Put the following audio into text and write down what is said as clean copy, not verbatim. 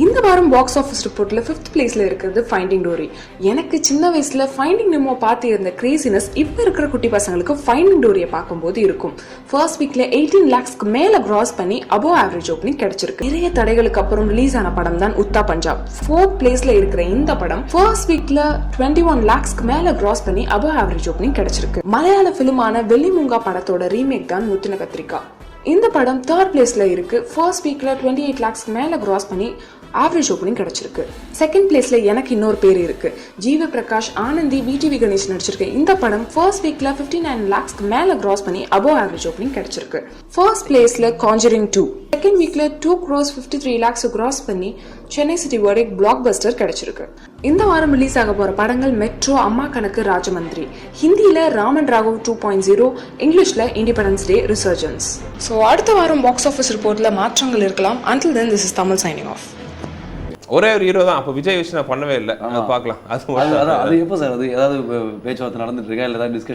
இந்த வாரம் box office ரிப்போர்ட்ல 5th பிளேஸ்ல இருக்கிறது ஃபைண்டிங் டோரி. எனக்கு சின்ன வயசுல ஃபைண்டிங் நிமோ பார்த்து இருந்த கிரேசினஸ் இப்ப இருக்கிற குட்டி பசங்களுக்கு ஃபைண்டிங் டோரியை பார்க்கும்போது இருக்கும். ஃபர்ஸ்ட் வீக்ல 18 lakhsக்கு மேல கிராஸ் பண்ணி அபோவ் ஆவரேஜ் ஓப்பனிங் கிடைச்சிருக்கு. நிறைய தடைகளுக்கு அப்புறம் ரிலீஸ் ஆன படம் தான் உத்தா பஞ்சாப். 4th பிளேஸ்ல இருக்கிற இந்த படம் ஃபர்ஸ்ட் வீக்ல 21 lakhsக்கு மேல கிராஸ் பண்ணி அபோவ் ஆவரேஜ் ஓப்பனிங் கிடைச்சிருக்கு. மலையாள பிலிமான வெள்ளிமூங்கா படத்தோட ரீமேக் தான் முத்தின கத்திரிக்கா. இந்த படம் 3rd பிளேஸ்ல இருக்கு. ஃபர்ஸ்ட் வீக்ல 28 lakhsக்கு மேல கிராஸ் பண்ணி ஆவரேஜ் ஓப்பனிங் கிடைச்சிருக்கு. செகண்ட் பிளேஸ்ல எனக்கு இன்னொரு பேர் இருக்கு. ஜீவ பிரகாஷ், ஆனந்தி, விடிவி கணேஷ் நடிச்சிருக்கு. இந்த படம் ஃபர்ஸ்ட் வீக்ல 59 lakhsக்கு மேல கிராஸ் பண்ணி அபோவ் ஆவரேஜ் ஓப்பனிங் கிடைச்சிருக்கு. ஃபர்ஸ்ட் பிளேஸ்ல கான்ஜரிங் 2, செகண்ட் வீக்ல 2 crores 53 lakhs கிராஸ் பண்ணி சென்னை சிட்டி வர்டிக் பிளாக் பஸ்டர் கிடைச்சிருக்கு. இந்த வாரம் ரிலீஸ் ஆக போற படங்கள் மெட்ரோ, அம்மா கணக்கு, ராஜமந்திரி. ஹிந்தியில ராமன் ராகவ் 2.0, இங்கிலீஷ்ல இண்டிபெண்டன்ஸ் டே ரிசர்ஜன்ஸ். ஸோ அடுத்த வாரம் பாக்ஸ் ஆஃபீஸ் ரிப்போர்ட்ல மாற்றங்கள் இருக்கலாம். Until then, this is Tamil signing off. ஒரே ஒரு ஹீரோ தான். அப்போ விஜய் விஷயம் நான் பண்ணவே இல்லை. பார்க்கலாம். அது எப்போ சார் அது ஏதாவது பேச்சுவார்த்தை நடந்துட்டு இருக்கா இல்லை ஏதாவது டிஸ்கஷன்